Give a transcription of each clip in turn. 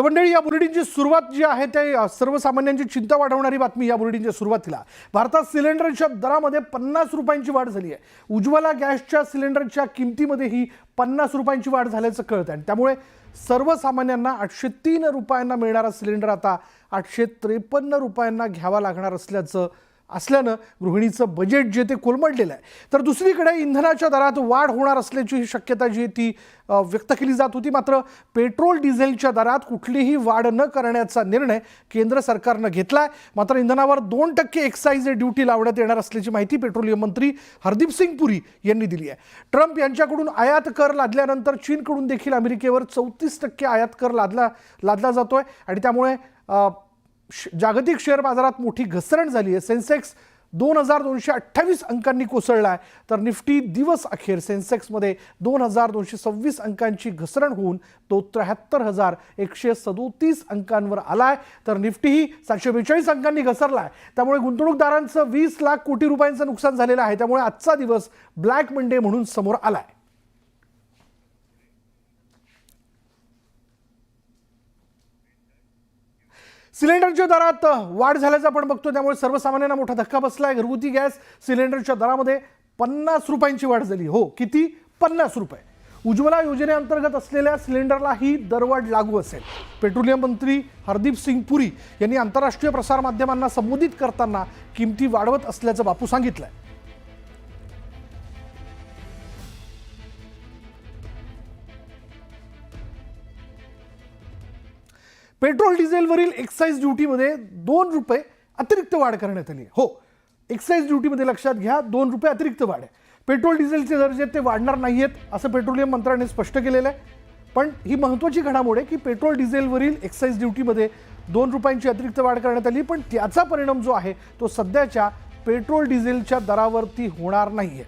मंडळी, या बुलेटिनची सुरुवात जी आहे ते सर्वसामान्यांची चिंता वाढवणारी बातमी. या बुलेटिनच्या सुरुवातीला भारतात सिलेंडरच्या दरामध्ये 50 रुपयांची वाढ झाली आहे. उज्ज्वला गॅसच्या सिलेंडरच्या किमतीमध्येही 50 रुपयांची वाढ झाल्याचं कळतं आणि त्यामुळे सर्वसामान्यांना 803 रुपयांना मिळणारा सिलेंडर आता 853 रुपयांना घ्यावा लागणार असल्यानं गृहिणीचं बजेट जे ते कोलमडलेलं आहे. तर दुसरीकडे इंधनाच्या दरात वाढ होणार असल्याची शक्यता जी ती व्यक्त केली जात होती. मात्र पेट्रोल डिझेलच्या दरात कुठलीही वाढ न करण्याचा निर्णय केंद्र सरकारनं घेतला आहे. मात्र इंधनावर 2% एक्साईज ड्युटी लावण्यात येणार असल्याची माहिती पेट्रोलियम मंत्री हरदीप सिंग पुरी यांनी दिली आहे. ट्रम्प यांच्याकडून आयात कर लादल्यानंतर चीनकडून देखील अमेरिकेवर 34% आयात कर लादला जातोय आणि त्यामुळे जागतिक शेअर बाजारात मोठी घसरण झाली आहे. सेन्सेक्स 2228 अंकांनी कोसळला आहे, तर निफ्टी दिवस अखेर सेन्सेक्समध्ये 2226 अंकांची घसरण होऊन तो 73,137 अंकांवर आला आहे. तर निफ्टीही 742 अंकांनी घसरला आहे. त्यामुळे गुंतवणूकदारांचं 20 लाख कोटी रुपयांचं नुकसान झालेलं आहे. त्यामुळे आजचा दिवस ब्लॅक मंडे म्हणून समोर आला आहे. सिलेंडरच्या दरात वाढ झाल्याचं आपण बघतो, त्यामुळे सर्वसामान्यांना मोठा धक्का बसलाय. घरगुती गॅस सिलेंडरच्या दरामध्ये 50 रुपयांची वाढ झाली. हो, किती? 50 रुपये. उज्ज्वला योजनेअंतर्गत असलेल्या सिलेंडरला ही दरवाढ लागू असेल. पेट्रोलियम मंत्री हरदीप सिंग पुरी यांनी आंतरराष्ट्रीय प्रसारमाध्यमांना संबोधित करताना किमती वाढवत असल्याचं बापू सांगितलंय. पेट्रोल डिझेलवरील एक्साईज ड्युटीमध्ये 2 रुपये अतिरिक्त वाढ करण्यात आली. हो, एक्साईज ड्युटीमध्ये लक्षात घ्या, 2 रुपये अतिरिक्त वाढ आहे. पेट्रोल डिझेलचे दर जे ते वाढणार नाहीयेत असं पेट्रोलियम मंत्र्यांनी स्पष्ट केलेलं आहे. पण ही महत्त्वाची घडामोड आहे की पेट्रोल डिझेलवरील एक्साईज ड्युटीमध्ये 2 रुपयांची अतिरिक्त वाढ करण्यात आली, पण त्याचा परिणाम जो आहे तो सध्याच्या पेट्रोल डिझेलच्या दरावरती होणार नाहीये.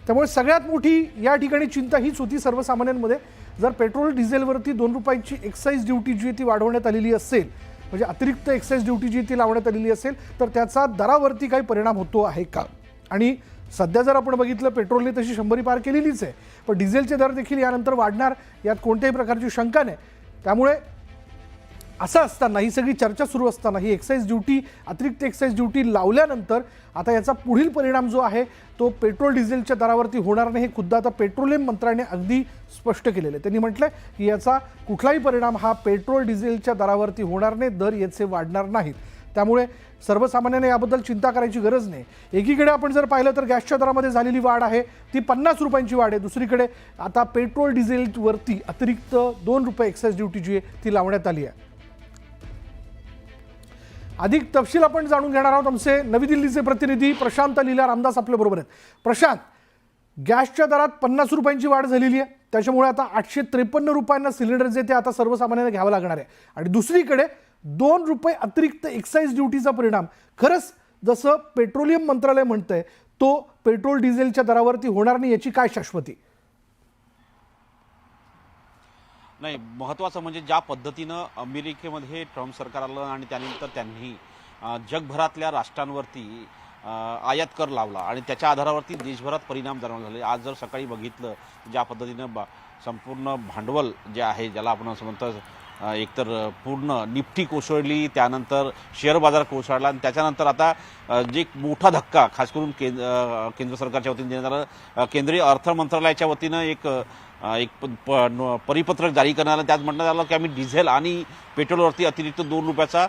त्यामुळे सगळ्यात मोठी या ठिकाणी चिंता हीच होती सर्वसामान्यांमध्ये. जर पेट्रोल डिझेलवरती 2 रुपयांची एक्साईज ड्युटी जी ती वाढवण्यात आलेली असेल, म्हणजे अतिरिक्त एक्साईज ड्युटी जी ती लावण्यात आलेली असेल, तर त्याचा दरावरती काही परिणाम होतो आहे का? आणि सध्या जर आपण बघितलं, पेट्रोलने तशी 100 पार केलेलीच आहे, पण डिझेलचे दर देखील यानंतर वाढणार यात कोणत्याही प्रकारची शंका नाही. त्यामुळे असं असताना, ही सगळी चर्चा सुरू असताना, ही एक्साईज ड्युटी, अतिरिक्त एक्साईज ड्युटी लावल्यानंतर आता याचा पुढील परिणाम जो आहे तो पेट्रोल डिझेलच्या दरावरती होणार नाही. हे खुद्द आता पेट्रोलियम मंत्र्याने अगदी स्पष्ट केलेलं आहे. त्यांनी म्हटलं की याचा कुठलाही परिणाम हा पेट्रोल डिझेलच्या दरावरती होणार नाही, दर याचे वाढणार नाहीत. त्यामुळे सर्वसामान्यांनी याबद्दल चिंता करायची गरज नाही. एकीकडे आपण जर पाहिलं तर गॅसच्या दरामध्ये झालेली वाढ आहे ती 50 रुपयांची वाढ आहे. दुसरीकडे आता पेट्रोल डिझेलवरती अतिरिक्त 2 रुपये एक्साईज ड्युटी जी आहे ती लावण्यात आली आहे. अधिक तपशील आपण जाणून घेणार आहोत. आमचे नवी दिल्लीचे प्रतिनिधी प्रशांत लीला रामदास आपल्या बरोबर आहेत. प्रशांत, गॅसच्या दरात 50 रुपयांची वाढ झालेली आहे, त्याच्यामुळे आता 853 रुपयांना सिलेंडर जे ते आता सर्वसामान्यांना घ्यावं लागणार आहे. आणि दुसरीकडे 2 रुपये अतिरिक्त एक्साईज ड्युटीचा परिणाम खरंच जसं पेट्रोलियम मंत्रालय म्हणतंय तो पेट्रोल डिझेलच्या दरावरती होणार नाही, याची काय शाश्वती? नाही, महत्त्वाचं म्हणजे ज्या पद्धतीनं अमेरिकेमध्ये ट्रम्प सरकार आलं आणि त्यानंतर त्यांनी जगभरातल्या राष्ट्रांवरती आयात कर लावला आणि त्याच्या आधारावरती देशभरात परिणाम जाणवले झाले. आज जर सकाळी बघितलं ज्या पद्धतीनं संपूर्ण भांडवल जे आहे, ज्याला आपण असं म्हणतो एकतर पूर्ण निफ्टी कोसळली, त्यानंतर शेअर बाजार कोसळला आणि त्याच्यानंतर आता जे मोठा धक्का खास करून केंद्र सरकारच्या वतीने देण्यात आलं. केंद्रीय अर्थ मंत्रालयाच्या वतीनं एक परिपत्रक जारी करण्यात आलं. त्यात म्हणण्यात आलं की आम्ही डिझेल आणि पेट्रोलवरती अतिरिक्त 2 रुपयाचा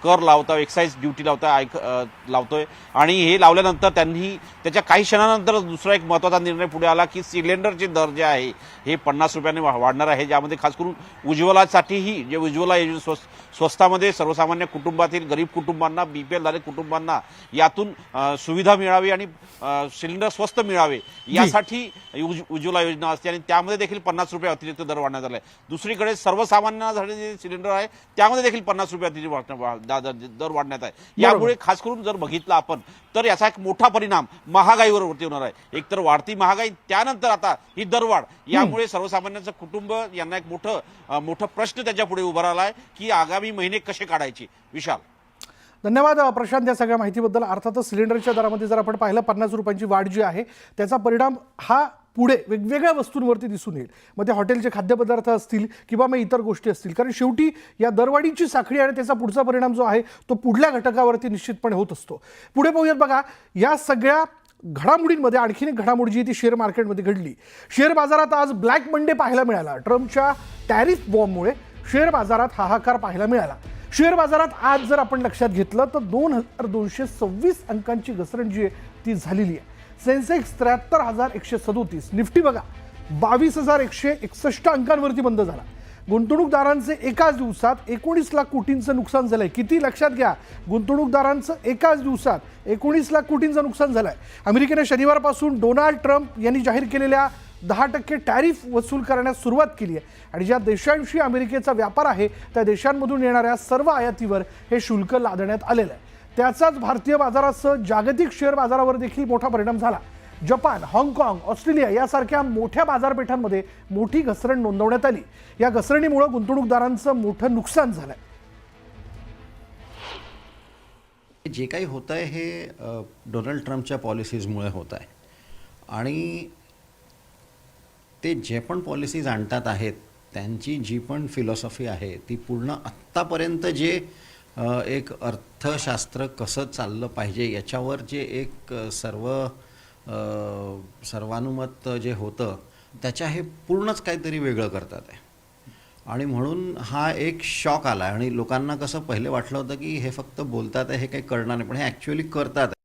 कर लावतोय, एक्साईज ड्युटी लावतोय. आणि हे लावल्यानंतर त्यांनी त्याच्या काही क्षणानंतर दुसरा एक महत्त्वाचा निर्णय पुढे आला की सिलेंडरचे दर जे आहे हे 50 रुपयांनी वाढणार आहे, ज्यामध्ये खास करून उज्ज्वलासाठीही जे उज्ज्वला योजना स्वस्तामध्ये सर्वसामान्य कुटुंबातील गरीब कुटुंबांना, BPL धारक कुटुंबांना यातून सुविधा मिळावी आणि सिलेंडर स्वस्त मिळावे यासाठी उज्ज्वला योजना असते आणि त्यामध्ये देखील 50 रुपये अतिरिक्त दर वाढण्यात आला आहे. दुसरीकडे सर्वसामान्यांसाठी जे सिलेंडर आहे त्यामध्ये देखील 50 रुपये अतिरिक्त दर वाढण्यात आहे. यामुळे खास करून जर बघितलं आपण तर याचा एक मोठा परिणाम महागाईवर होणार आहे. एकतर वाढती महागाई, त्यानंतर आता ही दरवाढ, यामुळे सर्वसामान्यांचं कुटुंब यांना एक मोठा प्रश्न त्याच्या पुढे उभा राहिला आहे की आगामी महिने कसे काढायचे. विशाल, धन्यवाद प्रशांत या सगळ्या माहितीबद्दल. अर्थातच सिलेंडरच्या दरामध्ये जर आपण पाहिलं 50 रुपयांची वाढ जी आहे त्याचा परिणाम हा पुढे वेगवेगळ्या वस्तूंवरती दिसून येईल. मग ते हॉटेलचे खाद्यपदार्थ असतील किंवा मग इतर गोष्टी असतील, कारण शेवटी या दरवाढीची साखळी आणि त्याचा पुढचा परिणाम जो आहे तो पुढल्या घटकावरती निश्चितपणे होत असतो. पुढे पाहूयात बघा, या सगळ्या घडामोडींमध्ये आणखीन एक घडामोडी जी ती शेअर मार्केटमध्ये घडली. शेअर बाजारात आज ब्लॅक मंडे पाहायला मिळाला. ट्रम्पच्या टॅरिफ बॉम्बमुळे शेअर बाजारात हाहाकार पाहायला मिळाला. शेअर बाजारात आज जर आपण लक्षात घेतलं तर 2226 अंकांची घसरण जी आहे ती झालेली आहे. सेन्सेक्स 73,137, निफ्टी बघा 22,161 अंकांवरती बंद झाला. गुंतवणूकदारांचे एकाच दिवसात 19 लाख कोटींचं नुकसान झालंय. किती लक्षात घ्या, गुंतवणूकदारांचं एकाच दिवसात 19 लाख कोटींचं नुकसान झालंय. अमेरिकेने शनिवारपासून डोनाल्ड ट्रम्प यांनी जाहीर केलेल्या 10% टॅरिफ वसूल करण्यास सुरुवात केली आहे आणि ज्या देशांशी अमेरिकेचा व्यापार आहे त्या देशांमधून येणाऱ्या सर्व आयातीवर हे शुल्क लादण्यात आलेलं आहे. त्याचाच भारतीय बाजारासह जागतिक शेअर बाजारावर देखील मोठा परिणाम झाला. जपान, हाँगकाँग, ऑस्ट्रेलिया यासारख्या मोठ्या बाजारपेठांमध्ये मोठी घसरण नोंदवण्यात आली. या घसरणीमुळे गुंतवणूकदारांचं मोठं नुकसान झालंय. जे काही होतं आहे हे डोनाल्ड ट्रम्पच्या पॉलिसीजमुळे होत आहे आणि ते जे पण पॉलिसीज आणतात आहेत त्यांची जी पण फिलॉसॉफी आहे ती पूर्ण आत्तापर्यंत जे एक अर्थशास्त्र कसं चाललं पाहिजे याच्यावर जे एक सर्वानुमत जे होतं त्याच्या हे पूर्णच काहीतरी वेगळं करतात आहे आणि म्हणून हा एक शॉक आला आणि लोकांना कसं पहिले वाटलं होतं की हे फक्त बोलतात आहे, हे काही करणार नाही, पण हे ॲक्च्युअली करतात आहे.